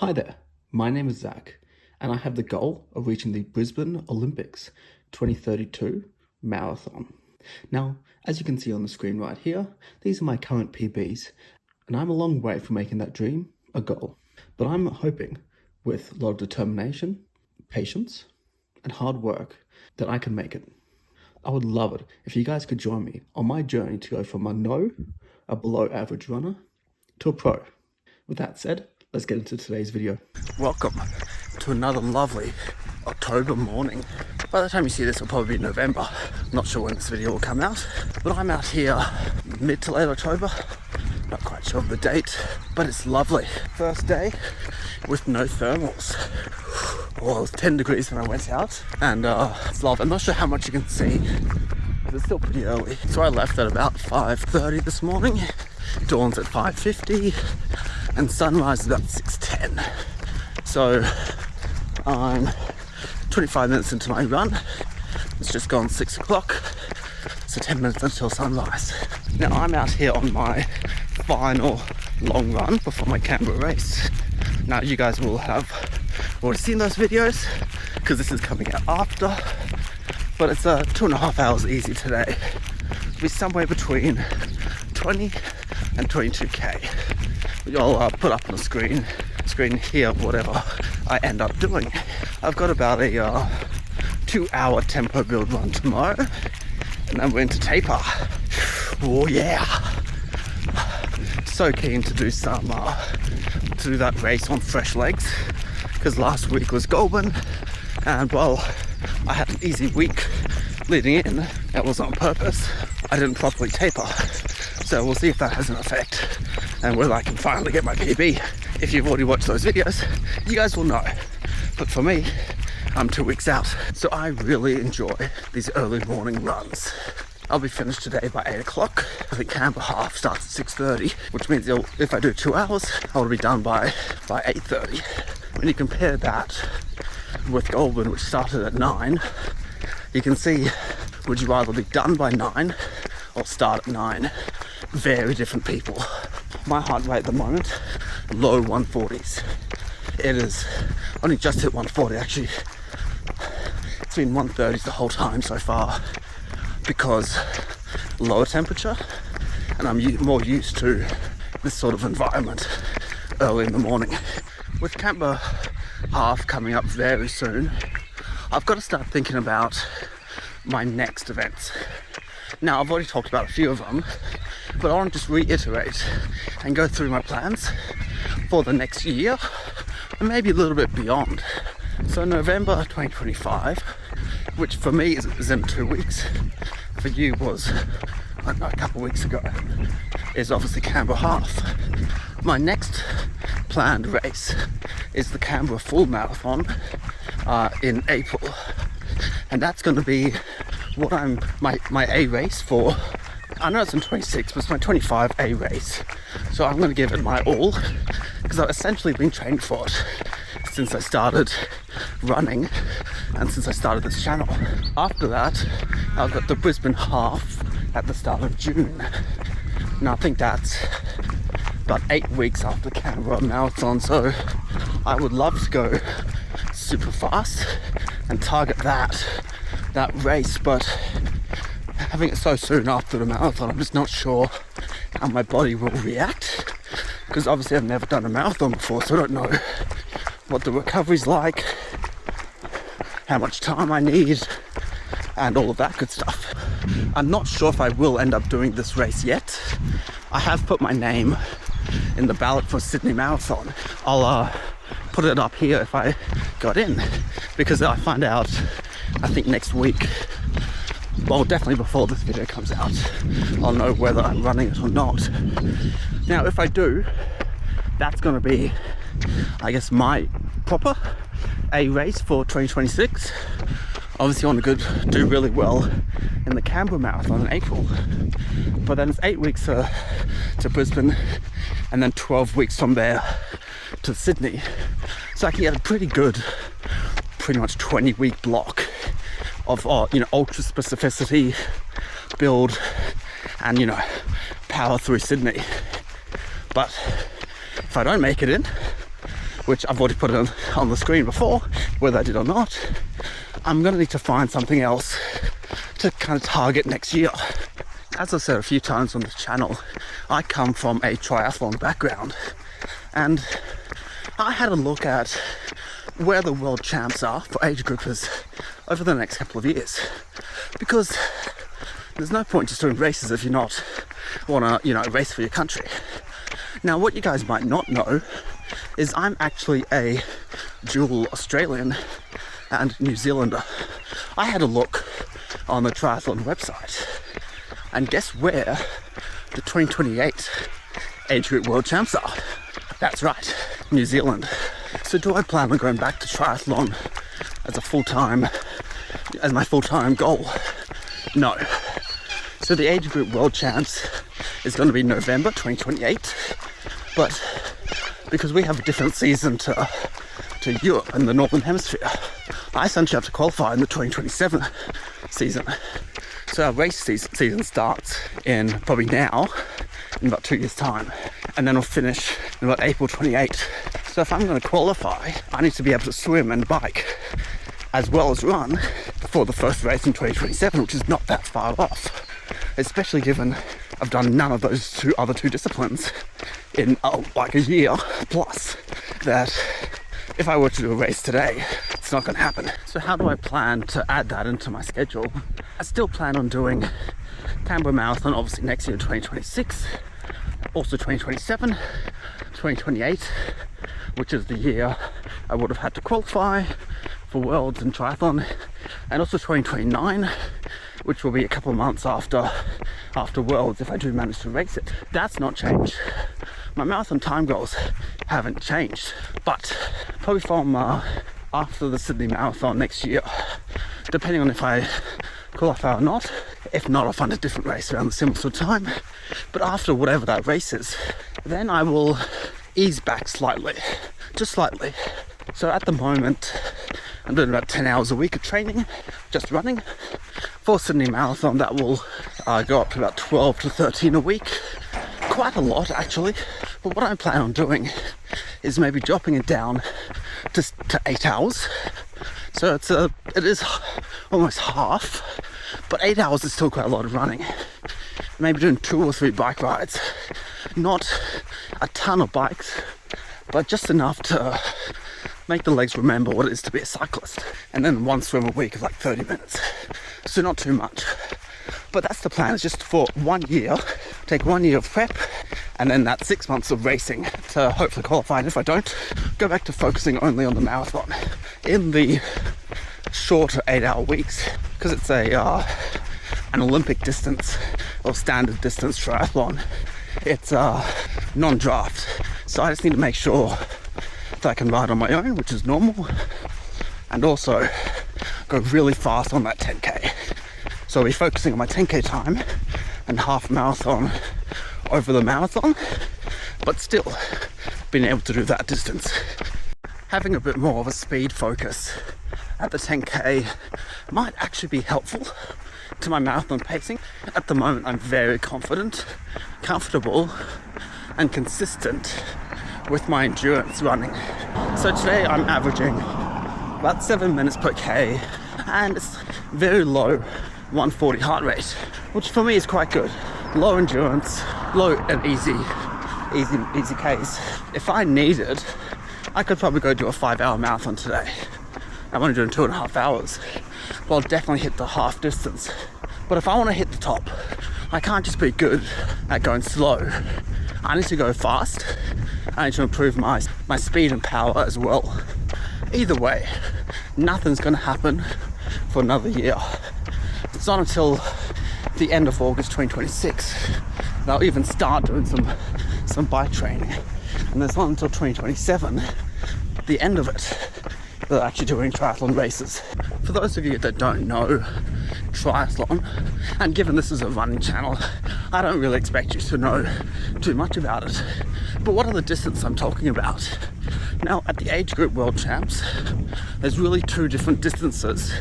Hi there, my name is Zach, and I have the goal of reaching the Brisbane Olympics 2032 marathon. Now, as you can see on the screen right here, these are my current PBs, and I'm a long way from making that dream a goal. But I'm hoping, with a lot of determination, patience, and hard work, that I can make it. I would love it if you guys could join me on my journey to go from a below average runner, to a pro. With that said, let's get into today's video. Welcome to another lovely October morning. By the time you see this, it'll probably be November. I'm not sure when this video will come out, but I'm out here mid to late October. Not quite sure of the date, but it's lovely. First day with no thermals. Well, it was 10 degrees when I went out, and it's lovely. I'm not sure how much you can see, but it's still pretty early. So I left at about 5:30 this morning. Dawn's at 5:50. And sunrise is about 6:10. So I'm 25 minutes into my run. It's just gone 6 o'clock. So 10 minutes until sunrise. Now I'm out here on my final long run before my Canberra race. Now you guys will have already seen those videos because this is coming out after. But it's 2.5 hours easy today. It'll be somewhere between 20 and 22k. I'll put up on the screen here whatever I end up doing. I've got about a 2-hour tempo build run tomorrow, and then we're into taper. Oh yeah! So keen to do that race on fresh legs, because last week was Goulburn, and well, I had an easy week leading in. That was on purpose. I didn't properly taper, so we'll see if that has an effect and whether I can finally get my PB. If you've already watched those videos, you guys will know. But for me, I'm 2 weeks out. So I really enjoy these early morning runs. I'll be finished today by 8 o'clock. I think Canberra half starts at 6:30, which means if I do 2 hours, I'll be done by 8:30. When you compare that with Goulburn, which started at 9, you can see, would you rather be done by 9 or start at 9? Very different people. My heart rate at the moment, low 140s. It is only just hit 140 actually. It's been 130s the whole time so far because lower temperature, and I'm more used to this sort of environment early in the morning. With Canberra half coming up very soon, I've got to start thinking about my next events. Now, I've already talked about a few of them, but I want to just reiterate and go through my plans for the next year and maybe a little bit beyond. So November 2025, which for me is in 2 weeks, for you was, I don't know, a couple of weeks ago, is obviously Canberra half. My next planned race is the Canberra full marathon in April, and that's going to be what my A race for. I know it's in 26, but it's my 25 A race. So I'm going to give it my all, because I've essentially been training for it since I started running and since I started this channel. After that, I've got the Brisbane half at the start of June. Now I think that's about 8 weeks after the Canberra marathon, so I would love to go super fast and target that race, but having it so soon after the marathon, I'm just not sure how my body will react, because obviously I've never done a marathon before, so I don't know what the recovery's like, how much time I need, and all of that good stuff. I'm not sure if I will end up doing this race yet. I have put my name in the ballot for Sydney Marathon. I'll put it up here if I got in, because I find out, I think next week, well, definitely before this video comes out, I'll know whether I'm running it or not. Now, if I do, that's going to be, I guess, my proper A race for 2026. Obviously, I want to do really well in the Canberra Marathon in April. But then it's 8 weeks to Brisbane, and then 12 weeks from there to Sydney. So I can get a pretty much 20-week block of ultra specificity build and power through Sydney. But if I don't make it in, which I've already put it on the screen before, whether I did or not. I'm going to need to find something else to kind of target next year. As I've said a few times on this channel, I come from a triathlon background, and I had a look at where the world champs are for age groupers over the next couple of years, because there's no point just doing races if you're not want to race for your country. Now, what you guys might not know is I'm actually a dual Australian and New Zealander. I had a look on the triathlon website, and guess where the 2028 age group world champs are? That's right, New Zealand. So do I plan on going back to triathlon as my full-time goal? No. So the age group world champs is going to be November 2028, but because we have a different season to Europe and the Northern Hemisphere, I essentially have to qualify in the 2027 season. So our race season starts in probably now, in about 2 years' time, and then we'll finish in about April 28. So if I'm going to qualify, I need to be able to swim and bike as well as run for the first race in 2027, which is not that far off, especially given I've done none of those other two disciplines in like a year plus. That if I were to do a race today, it's not going to happen. So how do I plan to add that into my schedule? I still plan on doing Canberra Marathon, obviously next year in 2026, also 2027, 2028, which is the year I would have had to qualify for Worlds and Triathlon, and also 2029, which will be a couple of months after Worlds if I do manage to race it. That's not changed. My marathon time goals haven't changed, but probably from after the Sydney Marathon next year, depending on if I qualify or not. If not, I'll find a different race around the similar sort of time. But after whatever that race is, then I will ease back slightly, just slightly. So at the moment, I'm doing about 10 hours a week of training, just running. For Sydney Marathon, that will go up to about 12 to 13 a week. Quite a lot, actually. But what I plan on doing is maybe dropping it down to 8 hours. So it is almost half, but 8 hours is still quite a lot of running. Maybe doing 2 or 3 bike rides. Not a ton of bikes, but just enough to make the legs remember what it is to be a cyclist. And then 1 swim a week of like 30 minutes. So not too much. But that's the plan, is just for 1 year, take 1 year of prep, and then that 6 months of racing to hopefully qualify. And if I don't, go back to focusing only on the marathon in the shorter 8-hour weeks, because it's an Olympic distance or standard distance triathlon. It's non-draft, so I just need to make sure that I can ride on my own, which is normal, and also go really fast on that 10k. So I'll be focusing on my 10k time and half marathon over the marathon, but still being able to do that distance. Having a bit more of a speed focus at the 10k might actually be helpful to my marathon pacing. At the moment, I'm very confident, comfortable, and consistent with my endurance running. So today I'm averaging about 7 minutes per k, and it's very low 140 heart rate, which for me is quite good. Low endurance, low and easy case. If I needed, I could probably go do a 5-hour marathon today. I'm only doing 2.5 hours, but I'll definitely hit the half distance. But if I want to hit the top, I can't just be good at going slow. I need to go fast. I need to improve my speed and power as well. Either way, nothing's going to happen for another year. It's not until the end of August 2026 that I'll even start doing some bike training. And it's not until 2027, the end of it, that I'm actually doing triathlon races. For those of you that don't know triathlon, and given this is a running channel, I don't really expect you to know too much about it. But what are the distances I'm talking about? Now, at the age group world champs, there's really 2 different distances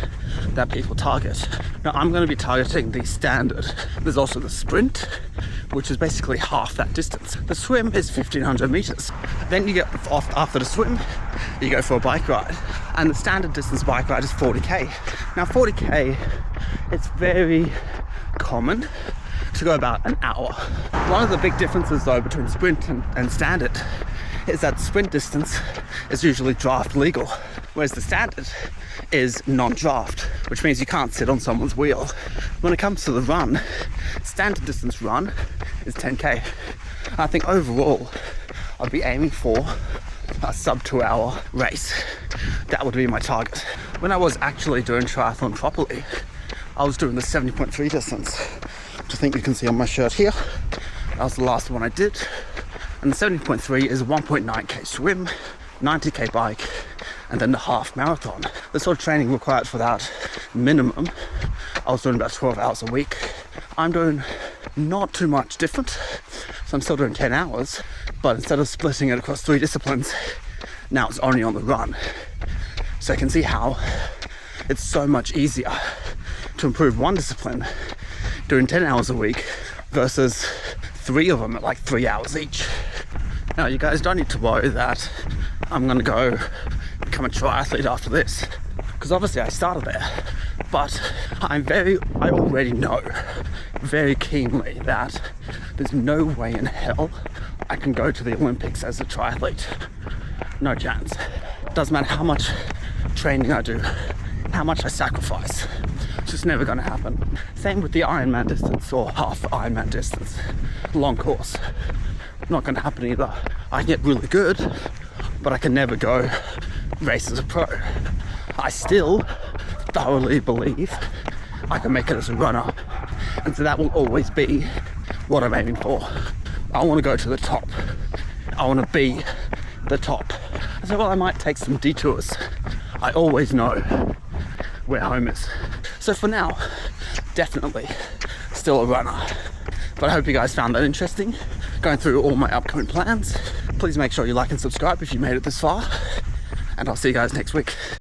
that people target. Now, I'm going to be targeting the standard. There's also the sprint, which is basically half that distance. The swim is 1,500 meters. Then you get off after the swim, you go for a bike ride. And the standard distance bike ride is 40k. Now 40k, it's very common to go about an hour. One of the big differences though between sprint and standard is that sprint distance is usually draft legal, whereas the standard is non-draft, which means you can't sit on someone's wheel. When it comes to the run, standard distance run is 10k. I think overall I'd be aiming for a sub 2 hour race. That would be my target. When I was actually doing triathlon properly, I was doing the 70.3 distance, which I think you can see on my shirt here. That was the last one I did. And the 70.3 is 1.9k swim, 90k bike, and then the half marathon. The sort of training required for that minimum, I was doing about 12 hours a week. I'm doing not too much different. So I'm still doing 10 hours, but instead of splitting it across 3 disciplines, now it's only on the run. So you can see how it's so much easier to improve one discipline doing 10 hours a week versus 3 of them at like 3 hours each. Now you guys don't need to worry that I'm gonna go become a triathlete after this, because obviously I started there, but I already know very keenly that there's no way in hell I can go to the Olympics as a triathlete. No chance. Doesn't matter how much training I do, how much I sacrifice. It's just never gonna happen. Same with the Ironman distance or half Ironman distance, long course. Not gonna happen either. I can get really good, but I can never go race as a pro. I still thoroughly believe I can make it as a runner, and so that will always be what I'm aiming for. I want to go to the top. I want to be the top. So while I might take some detours, I always know where home is. So for now, definitely still a runner. But I hope you guys found that interesting, going through all my upcoming plans. Please make sure you like and subscribe if you made it this far, and I'll see you guys next week.